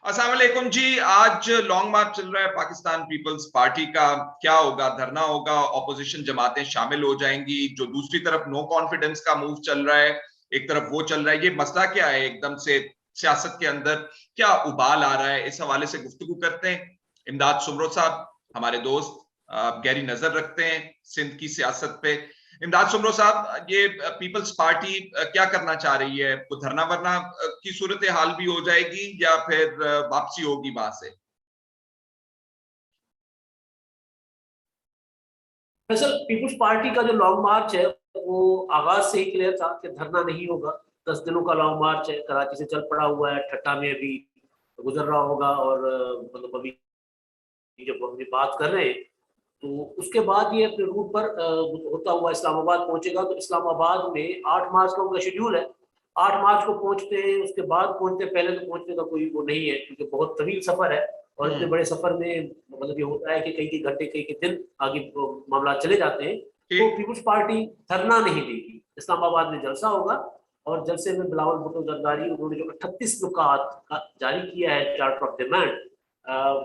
अस्सलाम वालेकुम जी। आज लॉन्ग मार्च चल रहा है पाकिस्तान पीपल्स पार्टी का। क्या होगा? धरना होगा, ऑपोजिशन जमातें शामिल हो जाएंगी। जो दूसरी तरफ नो कॉन्फिडेंस का मूव चल रहा है, एक तरफ वो चल रहा है। ये मसला क्या है? एकदम से सियासत के अंदर क्या उबाल आ रहा है? इस हवाले से गुफ्तगू करते हैं। इमदाद सुमरो साहब हमारे दोस्त, गहरी नजर रखते हैं सिंध की सियासत पे। इमदाद सुमरो साहब, ये पीपल्स पार्टी क्या करना चाह रही है? वो धरना वरना की सूरत हाल भी हो जाएगी या फिर वापसी होगी वहां से? दरअसल पीपुल्स पार्टी का जो लॉन्ग मार्च है वो आगाज से ही क्लियर था कि धरना नहीं होगा। 10 दिनों का लॉन्ग मार्च है, कराची से चल पड़ा हुआ है, ठट्टा में अभी गुजर रहा होगा। और मतलब अभी जब हम ये बात कर रहे हैं तो उसके बाद ये अपने रूट पर होता हुआ इस्लामाबाद पहुंचेगा। तो इस्लामाबाद में 8 मार्च का उनका शेड्यूल है। 8 मार्च को पहुंचते हैं, उसके बाद पहुंचते हैं। पहले तो पहुंचने का कोई वो नहीं है क्योंकि बहुत तवील सफर है। और इतने बड़े सफर में मतलब ये होता है कि कई कई घंटे कई कई दिन आगे मामला चले जाते हैं। तो ठीक। पीपुल्स पार्टी धरना नहीं देगी, इस्लामाबाद में जलसा होगा। और जलसे में बिलावल भुट्टो जरदारी उन्होंने जो 38 नुकात जारी किया है, चार्टर ऑफ डिमांड,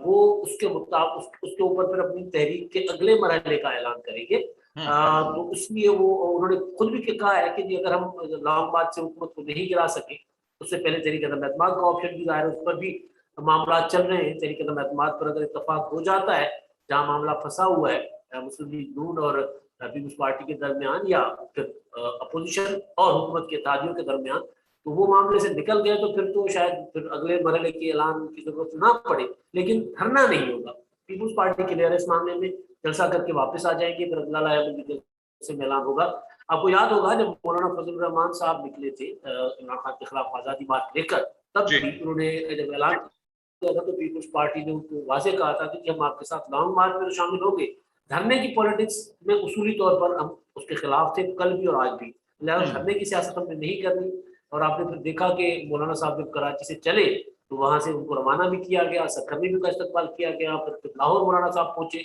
वो उसके मुताबिक उसके ऊपर फिर अपनी तहरीक के अगले मरहले का ऐलान करेंगे। तो इसलिए वो उन्होंने खुद भी कहा है कि अगर हम लॉन्ग मार्च से हुकूमत को नहीं गिरा सके, उससे पहले तहरीक अदम एतमाद का ऑप्शन भी जाहिर है, उस पर भी मामला चल रहे हैं। तहरीक अदम एतमाद पर अगर इतफाक हो जाता है, जहाँ मामला फंसा हुआ है मुस्लिम लीग नून और पीपल्स पार्टी के दरमियान या फिर अपोजिशन और हुकूमत के इत्तेहादियों के दरमियान, तो वो मामले से निकल गए तो फिर तो शायद फिर अगले मरहले के ऐलान की जरूरत ना पड़े। लेकिन धरना नहीं होगा। पीपुल्स पार्टी क्लियर है इस मामले में, जलसा करके वापस आ जाएंगे, फिर अगला जलसे में ऐलान होगा। आपको याद होगा जब मौलाना फजल रहमान साहब निकले थे इमरान खान के खिलाफ आजादी मार्च लेकर, तब जी। भी उन्होंने जब ऐलान किया था तो पीपुल्स पार्टी ने उनको वाजे कहा था कि हम आपके साथ लॉन्ग मार्च में तो शामिल होंगे, धरने की पॉलिटिक्स में उसूली तौर पर हम उसके खिलाफ थे, कल भी और आज भी। लिहाजा धरने की सियासत हमने नहीं करनी। और आपने फिर देखा कि मौलाना साहब जब कराची से चले तो वहां से उनको रवाना भी किया गया, सक्कर में भी उनका इस्तकबाल किया गया। फिर लाहौर मौलाना साहब पहुंचे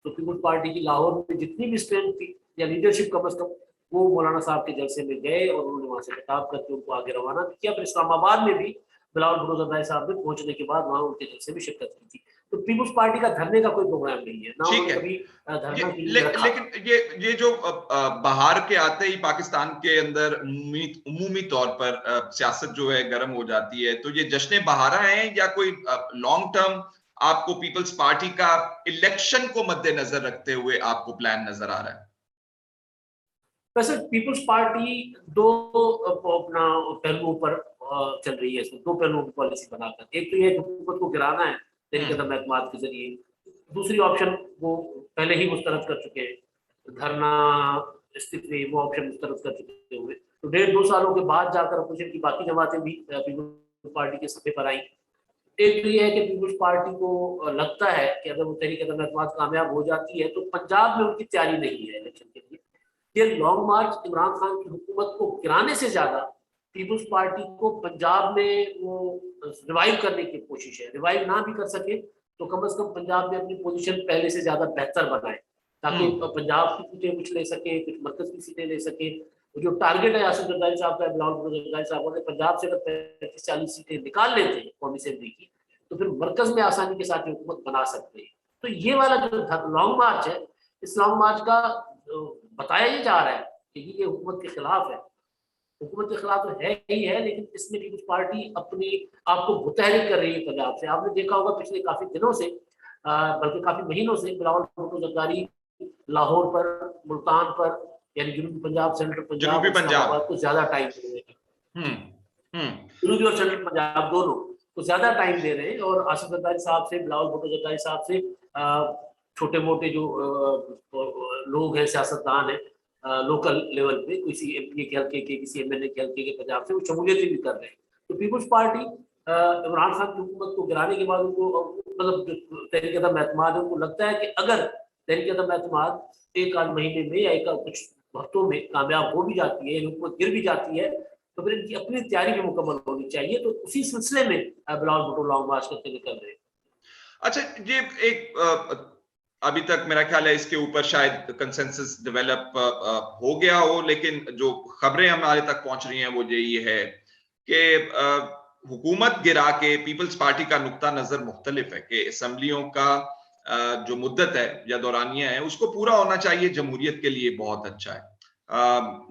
तो पीपुल्स पार्टी की लाहौर में जितनी भी स्ट्रेंथ थी या लीडरशिप कम अज कम, वो मौलाना साहब के जलसे में गए और उन्होंने वहां से खिताब करके उनको आगे रवाना भी किया। फिर इस्लामाबाद में भी बिलावल भुट्टो जरदारी साहब ने पहुंचने के बाद वहां उनके जलसे में शिरकत की थी। तो पीपुल्स पार्टी का धरने का कोई प्रोग्राम नहीं है, ना ठीक उन्होंने है। कभी धरना के लिए रखा। लेकिन ये जो बाहर के आते ही पाकिस्तान के अंदर उमूमी तौर पर सियासत जो है गर्म हो जाती है, तो ये जश्न बहारा है या कोई लॉन्ग टर्म आपको पीपल्स पार्टी का इलेक्शन को मद्देनजर रखते हुए आपको प्लान नजर आ रहा है? वैसे पीपुल्स पार्टी दो अपना पहलुओं पर चल रही है, इसमें दो पहलुओं की पॉलिसी बनाकर। एक तो ये हुकूमत को गिराना है तहरीक अदम एतमाद के जरिए। दूसरी ऑप्शन वो पहले ही मुस्तरद कर चुके हैं, धरना इस्तीफे, वो ऑप्शन मुस्तरद कर चुके हुए। तो 1.5-2 सालों के बाद जाकर अपोजिशन की बाकी जमातें भी पीपुल्स पार्टी के सफे पर आई। एक तो ये है कि पीपुल्स पार्टी को लगता है कि अगर वो तहरीक अदम एतमाद कामयाब हो जाती है तो पंजाब में उनकी तैयारी नहीं है इलेक्शन के लिए। ये लॉन्ग मार्च इमरान खान की हुकूमत को गिराने से ज्यादा पीपुल्स पार्टी को पंजाब में वो रिवाइव करने की कोशिश है। रिवाइव ना भी कर सके तो कम से कम पंजाब में अपनी पोजीशन पहले से ज्यादा बेहतर बनाए, ताकि पंजाब की सीटें कुछ ले सके, कुछ मरकज की सीटें ले सके। जो टारगेट है आसिफ जरदारी साहब का, बिलावल भुट्टो जरदारी साहब ने पंजाब से अगर 35-40 सीटें निकाल लेते हैं कौमी असेंबली की, तो फिर मरकज में आसानी के साथ हुकूमत बना सकते हैं। तो ये वाला जो लॉन्ग मार्च है, इस लॉन्ग मार्च का बताया ये जा रहा है कि ये हुकूमत के खिलाफ है। हुकूमत के खिलाफ तो है ही है, लेकिन इसमें पीपुल्स पार्टी अपनी आपको मुतहरिक कर रही है पंजाब से। आपने देखा होगा पिछले काफी दिनों से, बल्कि काफी महीनों से बिलावल भुट्टो जरदारी लाहौर पर, मुल्तान पर, यानी जनूबी पंजाब, सेंट्रल पंजाब जनूबी और पंजाब। इस्लामाबाद को ज्यादा टाइम दे रहे हम्म। हैं। हम्म। जनूबी और सेंट्रल पंजाब दोनों को ज्यादा टाइम दे रहे हैं। और आसिफ जरदारी साहब से, बिलावल भुट्टो जरदारी साहब से छोटे मोटे जो लोग हैं, सियासतदान हैं लोकल लेवल पे, किसी एमपी के हल्के के, किसी एमएनए के हल्के के पंजाब से, वो शमूलियत भी कर रहे हैं। तो पीपुल्स पार्टी इमरान खान की हुकूमत को गिराने के बाद उनको मतलब तहरीक अदम एतमाद है, उनको लगता है कि अगर तहरीक अदम एतमाद एक आध महीने में या एक कुछ हफ्तों में कामयाब हो भी जाती है, हुकूमत गिर भी जाती है, तो फिर इनकी अपनी तैयारी भी मुकम्मल होनी चाहिए। तो उसी सिलसिले में बिलावल भुट्टो लॉन्ग मार्च करके निकल रहे हैं। अच्छा, ये एक अभी तक मेरा ख्याल है इसके ऊपर शायद कंसेंसस डेवलप हो गया हो, लेकिन जो खबरें हमारे तक पहुंच रही हैं वो यही है कि हुकूमत गिरा के पीपल्स पार्टी का नुक्ता नजर मुख्तलिफ है कि असम्बलियों का जो मुद्दत है या दौरानिया है उसको पूरा होना चाहिए, जमहूरियत के लिए बहुत अच्छा है।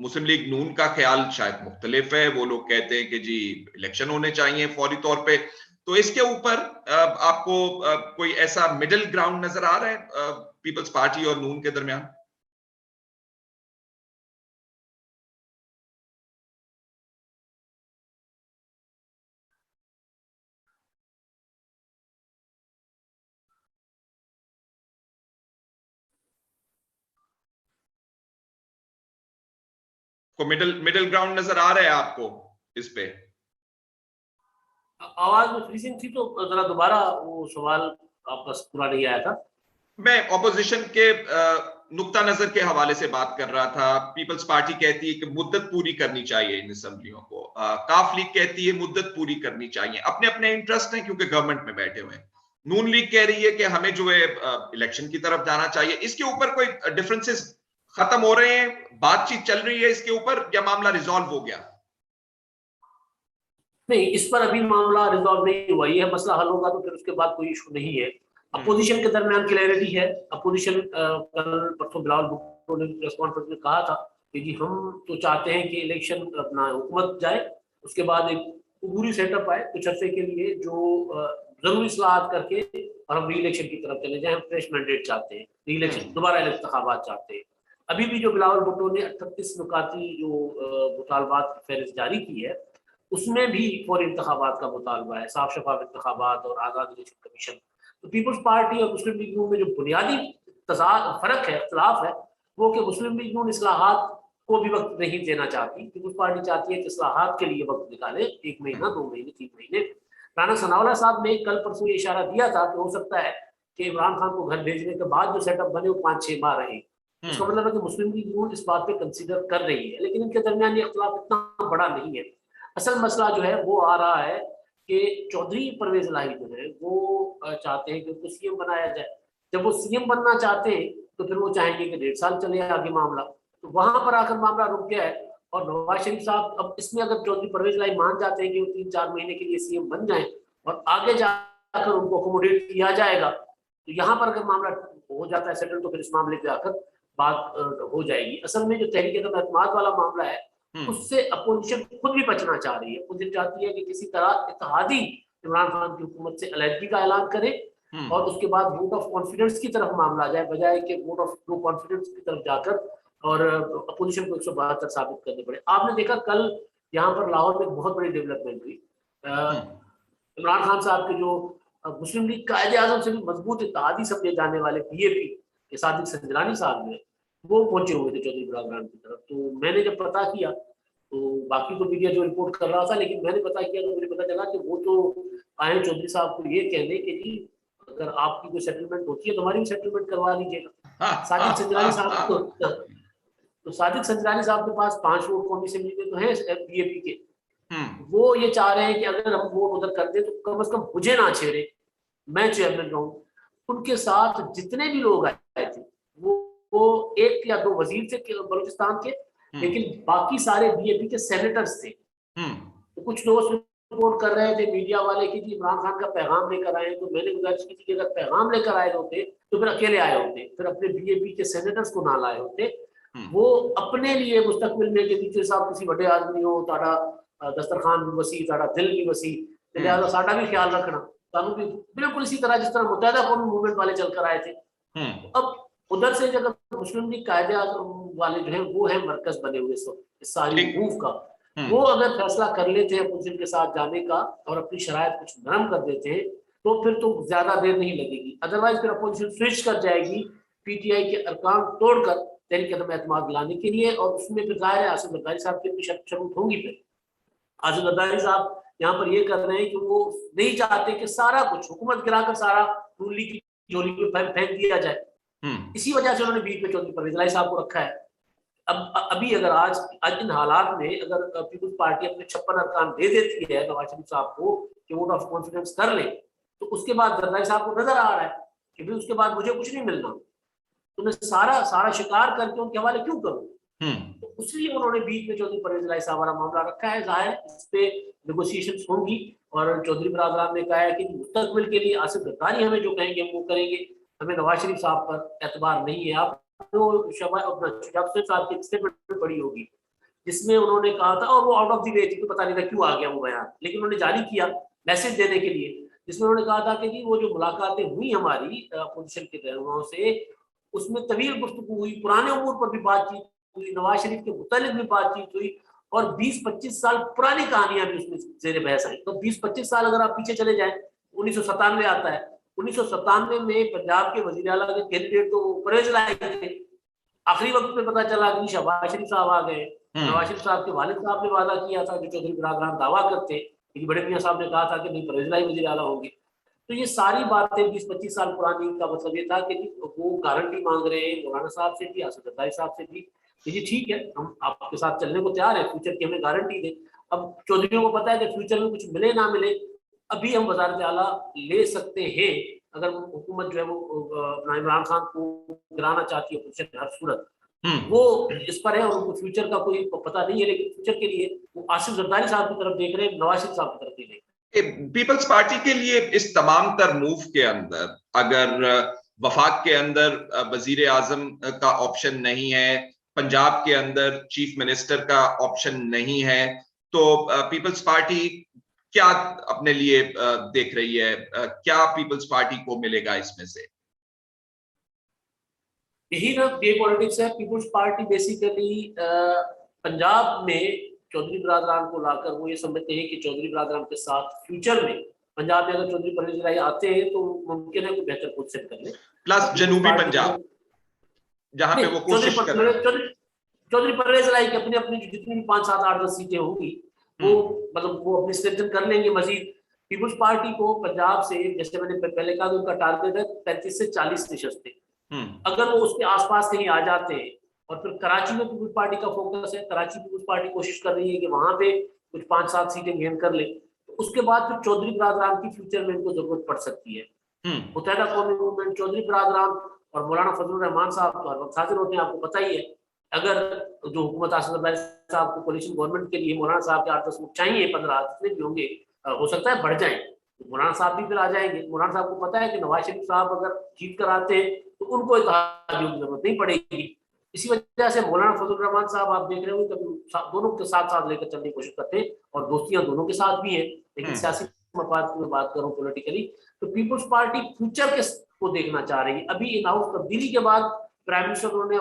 मुस्लिम लीग नून का ख्याल शायद मुख्तलिफ है, वो लोग कहते हैं कि जी इलेक्शन होने चाहिए फौरी तौर पे। तो इसके ऊपर आपको कोई ऐसा मिडिल ग्राउंड नजर आ रहा है पीपल्स पार्टी और नून के दरमियान? को मिडिल मिडिल ग्राउंड नजर आ रहा है आपको इस पे? आवाज में फ्रीजिंग थी, तो जरा दोबारा वो सवाल आपका पूरा नहीं आया था। मैं ऑपोजिशन के नुक्ता नजर के हवाले से बात कर रहा था। पीपल्स पार्टी कहती है कि मुद्दत पूरी करनी चाहिए इन असेंबलियों को, काफ लीग कहती है मुद्दत पूरी करनी चाहिए, अपने अपने इंटरेस्ट हैं क्योंकि गवर्नमेंट में बैठे हुए हैं। नून लीग कह रही है कि हमें जो है इलेक्शन की तरफ जाना चाहिए। इसके ऊपर कोई डिफरेंसेस खत्म हो रहे हैं, बातचीत चल रही है इसके ऊपर, या मामला रिजॉल्व हो गया? नहीं, इस पर अभी मामला रिजॉल्व नहीं हुआ। ये मसला हल होगा तो फिर उसके बाद कोई इशू नहीं है। अपोजिशन के दरमियान क्लैरिटी है। अपोजिशन कल परसों बिलावल भुट्टो ने प्रेस कॉन्फ्रेंस में कहा था कि जी हम तो चाहते हैं कि इलेक्शन अपना हुकूमत जाए, उसके बाद एक पूरी सेटअप आए कुछ अर्से के लिए जो जरूरी इस्लाहात करके और हम री इलेक्शन की तरफ चले जाए। हम फ्रेश मैंडेट चाहते हैं, री इलेक्शन दोबारा इंतखाबात चाहते हैं। अभी भी जो बिलावल भुट्टो ने 38 नुकाती जो मुतालबात की फहरिस्त जारी की है, उसमें भी फौरी इंतखाबात का मुतालबा है, साफ शफाफ इंतखाबात और आज़ाद इलेक्शन कमीशन। तो पीपल्स पार्टी और मुस्लिम लीग नून में जो बुनियादी फर्क है, इख्तलाफ है, वो कि मुस्लिम लीग नून इस्लाहात को भी वक्त नहीं देना चाहती। पीपल्स पार्टी चाहती है कि इस्लाहात के लिए वक्त निकाले, 1 महीना, 2 महीने, 3 महीने। राना सनाउल्लाह साहब ने कल परसों ये इशारा दिया था कि हो सकता है कि इमरान खान को घर भेजने के बाद जो सेटअप बने वो 5-6 माह रहे। उसका मतलब है कि मुस्लिम लीग नून इस बात पे कंसीडर कर रही है, लेकिन इनके दरमियान ये इख्तलाफ इतना बड़ा नहीं है। असल मसला जो है वो आ रहा है कि चौधरी परवेज इलाही जो है वो चाहते हैं कि उनको सीएम बनाया जाए। जब वो सीएम बनना चाहते हैं तो फिर वो चाहेंगे कि 1.5 साल चले आगे मामला, तो वहां पर आकर मामला रुक गया है। और नवाज शरीफ साहब अब इसमें अगर चौधरी परवेज इलाही मान जाते हैं कि वो 3-4 महीने के लिए सीएम बन जाए और आगे जाकर उनको अकोमोडेट किया जाएगा, तो यहाँ पर अगर मामला हो जाता है सेटल, तो फिर इस मामले पे आकर बात हो जाएगी। असल में जो तहरीक-ए-एतमाद वाला मामला है उससे अपोजिशन खुद भी बचना चाह रही है। अपोजिशन चाहती है कि किसी तरह इत्तेहादी इमरान खान की हुकूमत से अलहदगी का ऐलान करे और उसके बाद वोट ऑफ कॉन्फिडेंस की तरफ मामला जाए, बजाय कि वोट ऑफ नो कॉन्फिडेंस की तरफ जाकर और अपोजिशन को 172 साबित करने पड़े। आपने देखा कल यहाँ पर लाहौर में एक बहुत बड़ी डेवलपमेंट हुई। इमरान खान साहब के जो मुस्लिम लीग कायदे आजम से भी मजबूत इत्तेहादी समझे जाने वाले बीएपी के सादिक संजरानी साहब ने वो पहुंचे हुए थे चौधरी इमरान की तरफ। तो मैंने जब पता किया, तो बाकी तो मीडिया जो रिपोर्ट कर रहा था, लेकिन मैंने पता किया तो मुझे पता चला कि वो तो आए चौधरी साहब को ये कहने कि जी अगर आपकी कोई सेटलमेंट होती है तो हमारी भी सेटलमेंट करवा लीजिएगा। सादिक संजरानी साहब तो सादिक संजरानी साहब के पास 5 वोट कौमी असेंबली में तो है बीएपी के। वो ये चाह रहे हैं कि अगर हम वोट उधर कर दे तो कम से कम मुझे ना छेड़े, मैं चेयरमैन रहूं। उनके साथ जितने भी लोग आए थे वो 1 या 2 वजीर थे बलूचिस्तान के, लेकिन बाकी सारे बीएपी के सेनेटर्स थे। तो कुछ दोस्त रिपोर्ट कर रहे थे मीडिया वाले कि जी इमरान खान का पैगाम लेकर आए, तो मैंने गुजारिश की थी कि अगर पैगाम लेकर आए होते तो फिर अकेले आए होते, फिर अपने बीएपी के सेनेटर्स को ना लाए होते। वो अपने लिए मुस्तकबिल में के नीचे साहब किसी बड़े आदमी हो, ताड़ा दस्तरखान भी वसी, ताड़ा दिल भी वसी, लिहाजा साडा भी ख्याल रखना, कानून भी बिल्कुल इसी तरह जिस तरह मुत्तहिदा कौमी मूवमेंट वाले चलकर आए थे। अब उधर से जब मुस्लिम लीग कायदे आज़म वाले जो है वो है मरकज बने हुए इस सारी मूव का, वो अगर फैसला कर लेते हैं अपोजिशन के साथ जाने का और अपनी शरायत कुछ नरम कर देते हैं तो फिर तो ज्यादा देर नहीं लगेगी। अदरवाइज फिर अपोजिशन स्विच कर जाएगी पीटीआई के अरकान तोड़कर तहरीक-ए-एतमाद लाने के लिए, और उसमें फिर जाहिर है आसिफ जरदारी साहब की शर्त होंगी। फिर आसिफ जरदारी साहब यहाँ पर ये कर रहे हैं कि वो नहीं चाहते कि सारा कुछ हुकूमत गिराकर सारा नून लीग की झोली में फेंक दिया जाए। इसी वजह से उन्होंने बीच में चौधरी परवेज इलाही साहब को रखा है। अब अभी अगर आज इन हालात में अगर पीपल्स पार्टी अपने 56 अरकान दे देती है नवाज शरीफ साहब को कि वोट ऑफ कॉन्फिडेंस कर ले, तो उसके बाद जरदारी साहब को नजर आ रहा है कि भाई उसके बाद मुझे कुछ नहीं मिलना, तो मैं सारा शिकार करके उनके हवाले क्यों करूं। तो इसलिए उन्होंने बीच में चौधरी परवेज इलाही साहब वाला मामला रखा है। जाहिर इस पे नेगोशिएशंस होंगी, और चौधरी बरादरान ने कहा है कि मुस्तकबिल के लिए आसिफ जरदारी हमें जो कहेंगे हम वो करेंगे, हमें नवाज शरीफ साहब पर एतबार नहीं है। आप जो शहबाज साहब की स्टेटमेंट पड़ी होगी जिसमें उन्होंने कहा था, और वो आउट ऑफ द वे थी तो पता नहीं था क्यों आ गया वो बयान, लेकिन उन्होंने जारी किया मैसेज देने के लिए, जिसमें उन्होंने कहा था कि जी वो जो मुलाकातें हुई हमारी अपोजिशन के रहनुमाओं से, उसमें तवील गुफ्तगू हुई, पुराने उमूर पर भी बातचीत हुई, नवाज शरीफ के मुतालिक भी बातचीत हुई, और 20-25 साल पुरानी कहानियां भी उसमें जेर बहस आई। तो 20-25 साल अगर आप पीछे चले जाएं, 1997 आता है, 1997 में पंजाब के वजीर आला के कैंडिडेट तो परवेज लाई थे, आखिरी वक्त में पता चला कि शहबाज शरीफ साहब आ गए। नवाज शरीफ साहब के वालिद साहब ने वादा किया था, जो चौधरी बरादरान दावा करते कि बड़े मियां साहब ने कहा था कि नहीं परवेज लाई वजीर आला होंगे। तो ये सारी बातें 20-25 साल पुरानी का मतलब ये था कि वो गारंटी मांग रहे हैं मौलाना साहब से भी, आसिफ जरदारी साहब से भी, तो ये ठीक है, हम आपके साथ चलने को तैयार है, फ्यूचर की हमें गारंटी दें। अब चौधरियों को पता है कि फ्यूचर में कुछ मिले ना मिले, अभी हम वजारत आला ले सकते हैं, अगर हुकूमत जो है वो अपना इमरान खान को गिराना चाहती है पोजीशन हर सूरत, वो इस पर है, और उनको फ्यूचर का कोई पता नहीं है, लेकिन फ्यूचर के लिए वो आसिफ जरदारी साहब की तरफ देख रहे हैं, नवाज शरीफ साहब की तरफ देख रहे हैं। पीपल्स पार्टी के लिए इस तमाम तर मूव के अंदर अगर वफाक के अंदर वजीर आजम का ऑप्शन नहीं है, पंजाब के अंदर चीफ मिनिस्टर का ऑप्शन नहीं है, तो पीपल्स पार्टी क्या अपने लिए देख रही है, क्या पीपल्स पार्टी को मिलेगा इसमें से? यही ना ये पॉलिटिक्स है। पीपल्स पार्टी बेसिकली पंजाब में चौधरी बरादरान को लाकर वो ये समझते हैं कि चौधरी बरादरान के साथ फ्यूचर में पंजाब में अगर चौधरी परवेज लाई आते हैं तो मुमकिन है कोई बेहतर पोजीशन कर ले। प्लस जनूबी पंजाब जहां पे वो कोशिश कर रहे हैं, चौधरी परवेज लाई की अपनी अपनी जितनी भी 5, 7, 8, 10 सीटें होंगी वो मतलब वो अपनी स्ट्रेंथन कर लेंगे मजीद। पीपल्स पार्टी को पंजाब से, जैसे मैंने पहले कहा, उनका टारगेट है 35 से 40 नशस्तें। अगर वो उसके आसपास कहीं आ जाते हैं, और फिर कराची में पीपल्स पार्टी का फोकस है, कराची पीपल्स पार्टी कोशिश कर रही है कि वहां पे कुछ 5-7 सीटें गेन कर ले, तो उसके बाद फिर चौधरी बरादरान की फ्यूचर में इनको जरूरत पड़ सकती है। मुत्तहिदा कौमी मूवमेंट, चौधरी बरादरान और मौलाना फजलुर रहमान साहब तो हर वक्त हाजिर होते हैं, आपको पता ही है। अगर जो हुकूमत आसिफ जरदारी साहब को कोalition गवर्नमेंट के लिए मौलाना साहब के 8-10 वोट चाहिए, 15 जितने भी होंगे, हो सकता है बढ़ जाए, तो मौलाना साहब भी फिर आ जाएंगे। मौलाना साहब को पता है कि नवाज शरीफ साहब अगर जीत कर आते हैं तो उनको इत्तेहादियों की जरूरत नहीं पड़ेगी। इसी वजह से मौलाना फजलुर रहमान साहब आप देख रहे होंगे कभी दोनों के साथ साथ लेकर चलने की कोशिश करते हैं, और दोस्तियां दोनों के साथ भी है, लेकिन सियासी मफाद की मैं बात करूं पॉलिटिकली, तो पीपल्स पार्टी फ्यूचर के को देखना चाह रही है। अभी इन हाउस तब्दीली के बाद प्राइम मिनिस्टर उन्होंने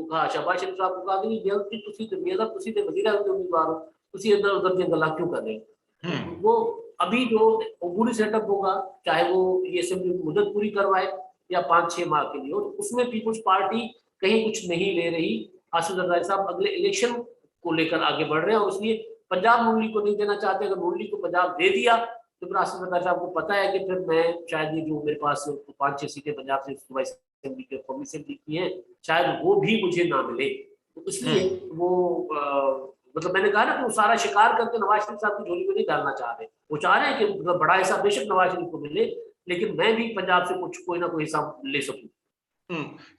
कहा, शहबाज शरीफ साहब को कहा कि तुसी ते वज़ीर आज़म के उम्मीदवार हो, तुसी इधर उधर दी गल्लां क्यों कर रहे हो। वो अभी जो अबूरी सेटअप होगा, चाहे वो ये असेंबली की मुद्दत पूरी करवाए या 5-6 माह के लिए हो, तो उसमें पीपल्स पार्टी कहीं कुछ नहीं ले रही। आसिफ जरदारी साहब अगले इलेक्शन को लेकर आगे बढ़ रहे हैं, और इसलिए पंजाब नून लीग को नहीं देना चाहते। अगर नून लीग को पंजाब दे दिया तो फिर आसिफ जरदारी साहब को पता है कि फिर मैं शायद ये जो मेरे पास 5-6 सीटें पंजाब से सूबाई असेंबली के कौमी असेंबली की हैं, शायद वो भी मुझे ना मिले। तो इसलिए वो मतलब मैंने कहा ना कि वो सारा शिकार करके नवाज शरीफ साहब की झोली में नहीं डालना चाह रहे। वो चाह रहे हैं कि बड़ा हिस्सा बेशक नवाज शरीफ को मिले, लेकिन मैं भी पंजाब से कुछ कोई ना कोई हिस्सा ले सकूं।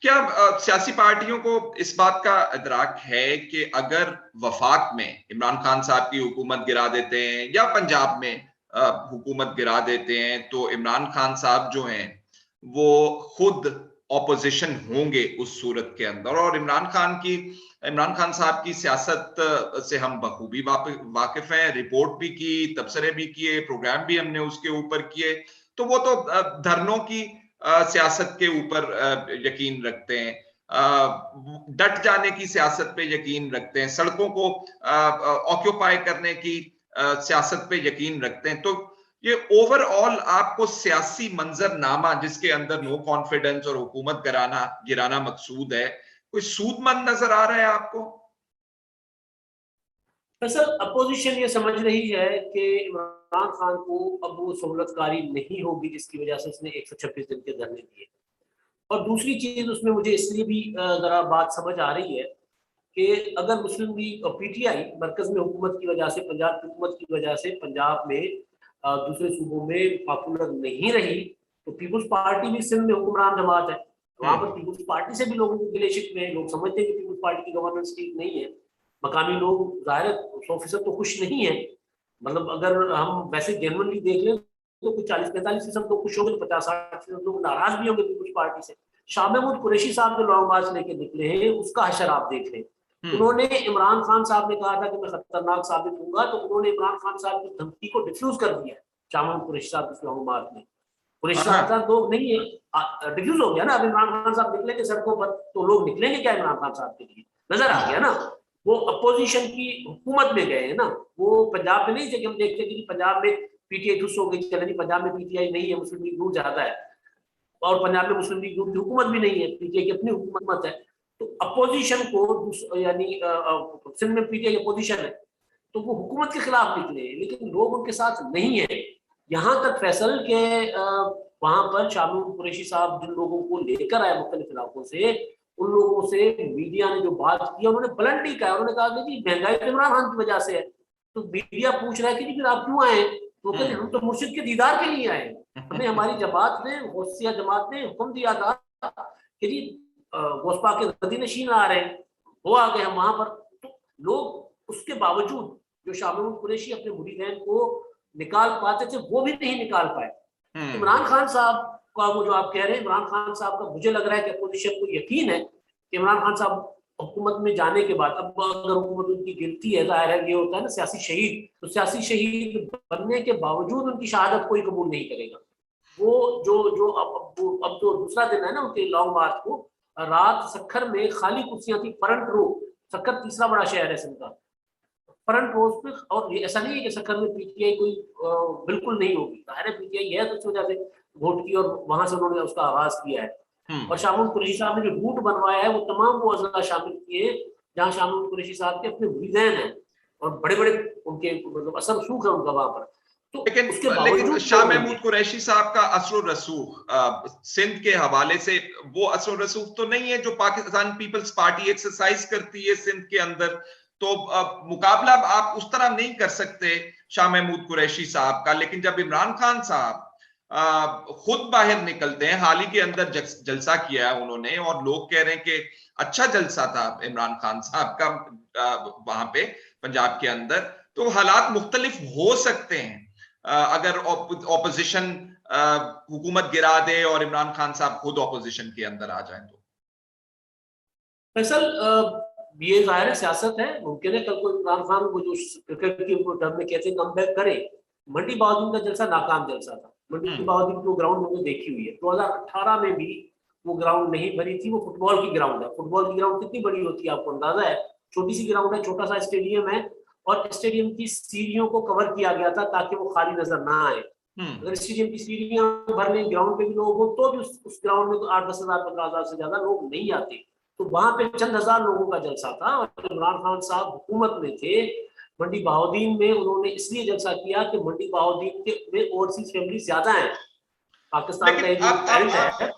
क्या सियासी पार्टियों को इस बात का इदराक है कि अगर वफाक में इमरान खान साहब की हुकूमत गिरा देते हैं या पंजाब में हुकूमत गिरा देते हैं, तो इमरान खान साहब जो हैं वो खुद ऑपोजिशन होंगे उस सूरत के अंदर, और इमरान खान साहब की सियासत से हम बखूबी वाकिफ हैं, रिपोर्ट भी की, तबसरे भी किए, प्रोग्राम भी हमने उसके ऊपर किए। तो वो तो धरनों की सियासत के ऊपर यकीन रखते हैं, डट जाने की सियासत पे यकीन रखते हैं, सड़कों को ऑक्यूपाई करने की सियासत पे यकीन रखते हैं। तो ये ओवरऑल आपको सियासी मंजरनामा जिसके अंदर नो कॉन्फिडेंस और हुकूमत गिराना मकसूद है, कोई सूदमंद नजर आ रहा है आपको? सर, अपोजिशन ये समझ रही है कि इमरान खान को अब वो सहूलतकारी नहीं होगी, जिसकी वजह से उसने 126 दिन के धरने दिए। और दूसरी चीज उसमें मुझे इसलिए भी जरा बात समझ आ रही है कि अगर मुस्लिम लीग और पीटीआई मरकज में हुकूमत की वजह से, पंजाब की हुकूमत की वजह से पंजाब में दूसरे सूबों में पॉपुलर नहीं रही, तो पीपुल्स पार्टी भी सिंध में हुक्मरान जमात है, वहां पर पीपुल्स पार्टी से भी लोगों के गिले शिकवे हैं। लोग समझते हैं कि पीपुल्स पार्टी की गवर्नेंस ठीक नहीं है, मकामी लोग ज़ाहिर 100% तो खुश नहीं है, मतलब अगर हम वैसे जेन्युइनली देख लें तो कुछ 40-45% लोग खुश होंगे, तो 50-60% लोग नाराज भी होंगे पीपल्स पार्टी से। शाह महमूद कुरैशी साहब जो लॉन्ग मार्च लेके निकले हैं, उसका हशर आप देख लें। उन्होंने, इमरान खान साहब ने कहा था कि मैं खतरनाक साबित हूंगा, तो उन्होंने इमरान खान साहब की धमकी को डिफ्यूज कर दिया शाह महमूद कुरैशी साहब इस लॉन्ग मार्च में। कुरैशी हाँ, साहब लोग नहीं है, डिफ्यूज हो गया ना। अब इमरान खान साहब निकलेंगे सड़कों पर तो लोग निकलेंगे क्या इमरान खान साहब के लिए? नजर आ गया ना। वो अपोजिशन की हुकूमत में गए हैं ना। वो पंजाब में नहीं थे कि हम देखते थे कि पंजाब में पीटीआई ठुस हो गई, चले नहीं पंजाब में पीटीआई नहीं है, मुस्लिम लीग दूर ज्यादा है, और पंजाब में मुस्लिम लीग की हुकूमत भी नहीं है, पीटीआई की अपनी हुकूमत है। तो अपोजिशन को यानी सिंध में पीटीआई अपोजिशन है, तो वो हुकूमत के खिलाफ निकले, लेकिन लोग उनके साथ नहीं है। यहाँ तक फैसल के वहां पर शाह महमूद कुरैशी साहब जिन लोगों को लेकर आए मुख्तलिफ इलाकों से, उन लोगों से मीडिया ने जो बात की, उन्होंने ब्लंटली कहा, उन्होंने कहा कि जी महंगाई तो इमरान खान की वजह से है। तो मीडिया पूछ रहा है कि जी फिर आप क्यों आए? तो कहते हम तो मुर्शिद के दीदार के लिए आए। हमें हमारी जमात ने, गौसिया जमात ने हुक्म दिया था कि जी गौस पाक के गदी नशीन आ रहे हैं, वो आ गए हम वहां पर। तो लोग उसके बावजूद जो शाह महमूद कुरैशी अपने मुरीदैन को निकाल पाते थे, वो भी नहीं निकाल पाए। इमरान खान साहब का वो जो आप कह रहे हैं, इमरान खान साहब का मुझे लग रहा है कि अपोजिशन को यकीन है कि इमरान खान साहब हुकूमत में जाने के बाद, अब अगर हुकूमत उनकी गिरती है, जाहिर है ये होता है ना सियासी शहीद, तो सियासी शहीद बनने के बावजूद उनकी शहादत कोई कबूल नहीं करेगा। वो जो जो अब जो दूसरा दिन है ना उनके लॉन्ग मार्च को, रात सखर में खाली कुर्सियां थी, फ्रंट रो। सखर तीसरा बड़ा शहर है सिंध का, फ्रंट रोज पे। और ऐसा नहीं है कि सखर में पीटीआई कोई बिल्कुल नहीं होगी, जाहिर है पीटीआई है, तो इस वजह से वोट की और वहां से उन्होंने उसका आगाज किया है। और शाह महमूद कुरैशी साहब ने जो रूट बनवाया है, वो तमाम वो अजला शामिल किए जहाँ शाह महमूद कुरैशी साहब के अपने मुरीदैन हैं और बड़े बड़े उनके मतलब असर रसूख है उनका वहां पर। तो लेकिन उसके लेकिन बावजूद शाह लोग नहीं महमूद है। कुरैशी साहब का असर रसूख सिंध के हवाले से, वो असर रसूख तो नहीं है जो पाकिस्तान पीपल्स पार्टी एक्सरसाइज करती है सिंध के अंदर। तो मुकाबला आप उस तरह नहीं कर सकते शाह महमूद कुरैशी साहब का। लेकिन जब इमरान खान साहब खुद बाहर निकलते हैं, हाल ही के अंदर जलसा किया है उन्होंने, और लोग कह रहे हैं कि अच्छा जलसा था इमरान खान साहब का वहां पे पंजाब के अंदर, तो हालात मुख्तलिफ हो सकते हैं अगर ऑपोजिशन हुकूमत गिरा दे और इमरान खान साहब खुद ऑपोजिशन के अंदर आ जाए तो। फैसल ये जाहिर है सियासत है, मुमकिन है कल को इमरान खान को जो क्रिकेट की टर्म में कहते हैं कम बैक करे। मंडी बहाउद्दीन का जलसा नाकाम जलसा था। मंडी बहाउद्दीन की वो ग्राउंड मैंने देखी हुई है, 2018 में भी वो ग्राउंड नहीं भरी थी। वो फुटबॉल की ग्राउंड है, फुटबॉल की ग्राउंड कितनी बड़ी होती है आपको अंदाजा है? छोटी सी ग्राउंड है, छोटा सा स्टेडियम है, और स्टेडियम की सीढ़ियों को कवर किया गया था ताकि वो खाली नजर ना आए। अगर स्टेडियम की सीढ़ियां भर लें, ग्राउंड पे भी लोग हो, तो भी उस ग्राउंड में तो 8-10 हजार 15 हजार से ज्यादा लोग नहीं आते। तो वहां पे चंद हजार लोगों का जलसा था, और इमरान खान साहब हुकूमत में थे। मंडी बहाउद्दीन में उन्होंने इसलिए जलसा किया कि मंडी बहाउद्दीन के में ओवरसीज फैमिली ज्यादा है, पाकिस्तान लेकिन का जो बेल्ट है।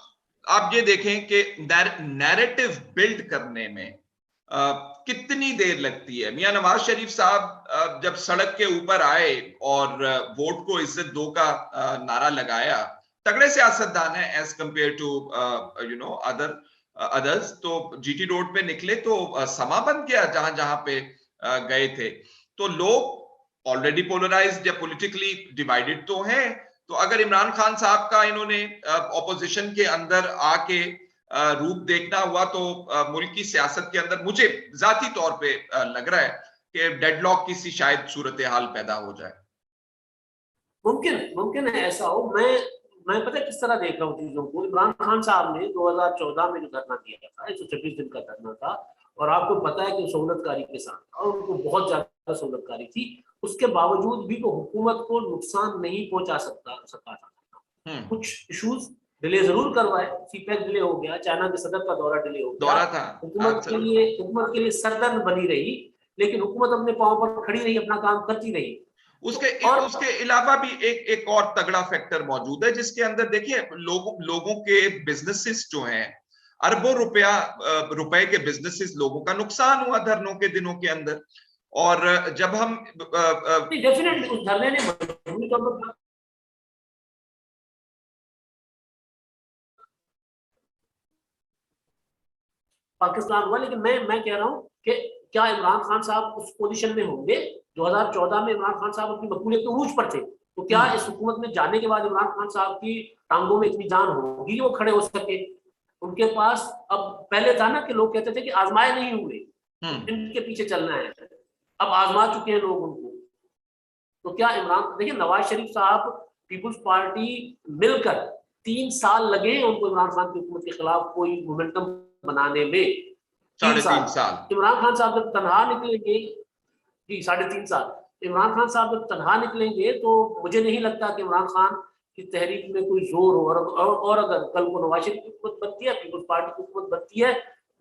आप ये देखें कि नैरेटिव बिल्ड करने में कितनी देर लगती है। मियां नवाज शरीफ साहब जब सड़क के ऊपर आए और वोट को इज्जत दो का नारा लगाया, तगड़े सियासतदान है एज कंपेयर टू अदर्स, तो जीटी रोड पे निकले तो समा बन गया जहां जहां पे गए थे। तो लोग ऑलरेडी पोलराइज्ड या पॉलिटिकली डिवाइडेड तो हैं। तो अगर इमरान खान साहब का इन्होंने ऑपोजिशन के अंदर आके रूप देखना हुआ, तो मुल्क की सियासत के अंदर मुझे जाती तौर पे लग रहा है कि डेडलॉक की सी शायद सूरत हाल पैदा हो जाए। मुमकिन मुमकिन है ऐसा हो। मैं पता है किस तरह देख रहा हूँ चीजों को। इमरान खान साहब ने 2014 में जो धरना दिया था, 126 दिन का धरना था, और आपको पता है कि सहूलतकारी के साथ, और उनको बहुत ज्यादा सहूलतकारी थी, उसके बावजूद भी वो हुकूमत को नुकसान नहीं पहुंचा सका था। कुछ इश्यूज डिले जरूर करवाए, सीपैक डिले हो गया, चाइना के सदर का दौरा डिले हो गया, दौरा था हुकूमत के लिए सरदर्द बनी रही, लेकिन हुकूमत अपने पांव पर खड़ी रही, अपना काम करती रही। उसके और उसके अलावा भी एक और तगड़ा फैक्टर मौजूद है, जिसके अंदर देखिए लोगों के बिजनेसेस जो हैं, अरबों रुपए के बिजनेसेस, लोगों का नुकसान हुआ धरनों के दिनों के अंदर। और जब हम डेफिनेटली उस धरने ने मजबूरी तौर पर पाकिस्तान हुआ, लेकिन मैं कह रहा हूँ कि क्या इमरान खान साहब उस पोजीशन में होंगे? 2014 में इमरान खान साहब अपनी मकबूलियत के उरूज पर थे, तो क्या इस हुकूमत में जाने के बाद इमरान खान साहब की टांगों में इतनी जान होगी कि वो खड़े हो सके? उनके पास अब, पहले था ना कि लोग कहते थे कि आजमाए नहीं हुए, इनके पीछे चलना है, अब आजमा चुके हैं लोग उनको। तो क्या इमरान, देखिए नवाज शरीफ साहब, पीपुल्स पार्टी मिलकर 3 साल लगे उनको इमरान खान की हुकूमत के खिलाफ कोई मोमेंटम बनाने में, 3 3.5 साल। साल। इमरान खान साहब जब तनहा निकलेंगे, जी 3.5 साल, इमरान खान साहब जब तनहा निकलेंगे तो मुझे नहीं लगता कि इमरान खान की तहरीक में कोई जोर हो। और अगर कल को नवाज शरीफ की हुकूमत बनती है, पीपुल्स पार्टी की हुकूमत बनती है,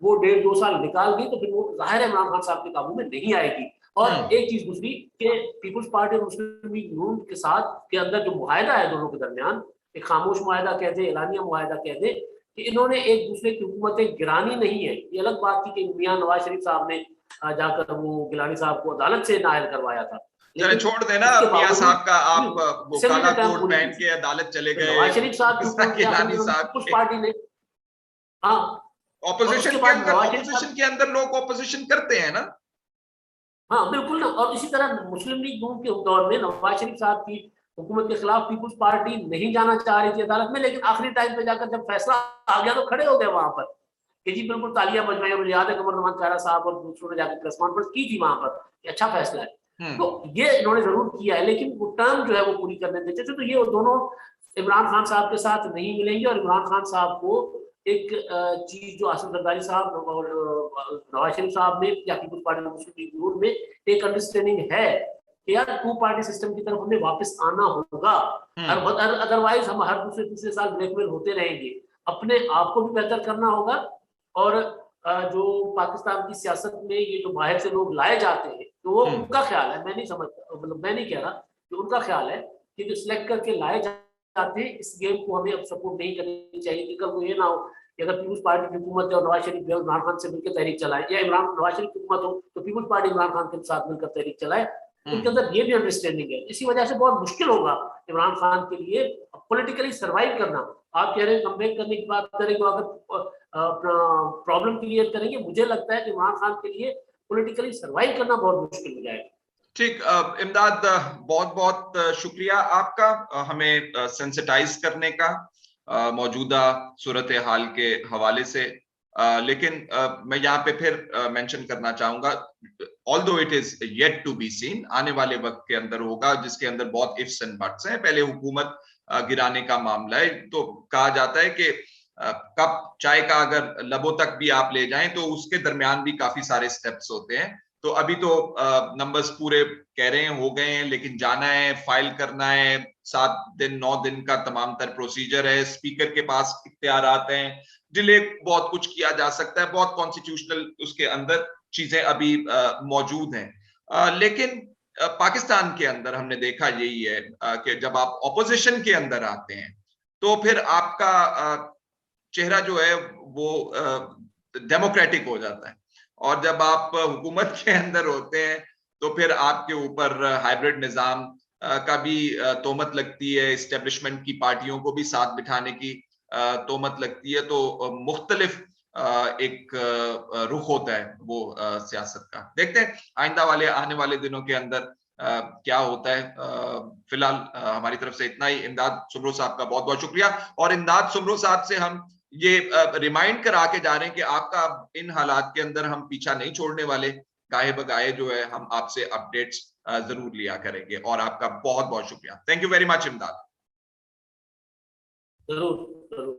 वो 1.5-2 साल निकाल गई, तो फिर वो जाहिर है इमरान खान साहब के काबू में नहीं आएगी। और एक चीज दूसरी कि पीपुल्स पार्टी और मुस्लिम लीग नून के साथ के अंदर जो मुआहदा है दोनों के दरमियान, एक खामोश मुआहदा कह दे, एलानिया मुआहदा कह दे, कि इन्होंने एक दूसरे की हुकूमतें गिरानी नहीं है। ये अलग बात थी कि मियां नवाज शरीफ साहब ने जाकर वो गिलानी साहब को अदालत से नाअहल करवाया था, चले लेकिन छोड़ देना उसके मियां बावजूद साहब का, आप वो असेंबली काला का टर्म कोट पूरी पहन की के अदालत चले थी। गए नवाज शरीफ साहब की हुकूमत के आखिर गिलानी में साहब पीपुल्स के। पार्टी ने, हाँ, और ऑपोजिशन उसके के बाद अंदर, नवाज शरीफ साहब, ऑपोजिशन के अंदर लोग ऑपोजिशन करते हैं ना। हाँ बिल्कुल ना। और इसी तरह मुस्लिम लीग नून के दौर में नवाज शरीफ साहब की हुकूमत के खिलाफ पीपुल्स पार्टी नहीं जाना चाह रही थी अदालत में, लेकिन आखिरी टाइम पे जाकर जब फैसला आ गया तो खड़े हो गए वहां पर कि जी बिल्कुल, तालियां बजवाई। मुझे याद है कमर जमान खैरा साहब और दूसरों ने जाकर प्रेस कॉन्फ्रेंस की थी वहां पर कि अच्छा फैसला है। तो ये इन्होंने जरूर किया है, लेकिन वो टर्म जो है वो पूरी करने देते थे। तो ये दोनों इमरान खान साहब के साथ नहीं मिलेंगे, और इमरान खान साहब को एक चीज जो आसिफ जरदारी साहब और नवाज शरीफ साहब में या पीपुल्स पार्टी मुस्लिम लीग नून में एक अंडरस्टैंडिंग है कि यार 2 पार्टी सिस्टम की तरफ हमें वापस आना होगा, अदरवाइज हम हर दूसरे तीसरे साल ब्लैकमेल होते रहेंगे। अपने आप को भी बेहतर करना होगा, और जो पाकिस्तान की सियासत में ये जो बाहर से लोग लाए जाते हैं, तो वो उनका ख्याल है, मैं नहीं समझता, मतलब मैं नहीं कह रहा कि उनका ख्याल है कि जो सिलेक्ट करके लाए जाते हैं, इस गेम को हमें अब सपोर्ट नहीं करनी चाहिए। कि कल को ये ना हो कि अगर पीपुल्स पार्टी की हुकूमत है और नवाज शरीफ इमरान खान से मिलकर तहरीक चलाए, या इमरान नवाज शरीफ की हुकूमत हो तो पीपुल्स पार्टी इमरान खान के साथ मिलकर तहरीक चलाए, उनके अंदर ये भी अंडरस्टैंडिंग है। इसी वजह से बहुत मुश्किल होगा इमरान खान के लिए पॉलिटिकली सर्वाइव करना। आप कह रहे हैं कमबैक करने की बात करेंगे, अगर अपना प्रॉब्लम क्रिएट करेंगे, मुझे लगता है कि इमरान खान के लिए पॉलिटिकली सर्वाइव करना बहुत मुश्किल हो जाएगा। ठीक, इमदाद, बहुत बहुत शुक्रिया आपका हमें सेंसिटाइज करने का मौजूदा सूरत हाल के हवाले से। लेकिन मैं यहाँ पे फिर मेंशन करना चाहूंगा, although it is yet to be seen, आने वाले वक्त के अंदर होगा जिसके अंदर बहुत इफ्स एंड बट्स हैं। पहले हुकूमत गिराने का मामला है, तो कहा जाता है कि कप चाय का अगर लबों तक भी आप ले जाएं तो उसके दरमियान भी काफी सारे स्टेप्स होते हैं। तो अभी तो नंबर्स पूरे कह रहे हैं हो गए हैं, लेकिन जाना है, फाइल करना है, 7 दिन 9 दिन का तमाम तर प्रोसीजर है, स्पीकर के पास इख्तियारात हैं, डिले बहुत कुछ किया जा सकता है, बहुत कॉन्स्टिट्यूशनल उसके अंदर चीजें अभी मौजूद हैं। लेकिन पाकिस्तान के अंदर हमने देखा यही है कि जब आप ऑपोजिशन के अंदर आते हैं तो फिर आपका चेहरा जो है वो डेमोक्रेटिक हो जाता है, और जब आप हुकूमत के अंदर होते हैं तो फिर आपके ऊपर हाइब्रिड निजाम का भी तोहमत लगती है, इस्टेब्लिशमेंट की पार्टियों को भी साथ बिठाने की तोहमत लगती है। तो मुख्तलिफ एक रुख होता है वो सियासत का। देखते हैं आइंदा वाले आने वाले दिनों के अंदर क्या होता है। फिलहाल हमारी तरफ से इतना ही। इमदाद सुमरो साहब का बहुत बहुत शुक्रिया, और इमदाद सुमरो साहब से हम ये रिमाइंड करा के जा रहे हैं कि आपका इन हालात के अंदर हम पीछा नहीं छोड़ने वाले, गाहे बगाहे जो है हम आपसे अपडेट्स जरूर लिया करेंगे। और आपका बहुत बहुत शुक्रिया। थैंक यू वेरी मच इमदाद। जरूर जरूर।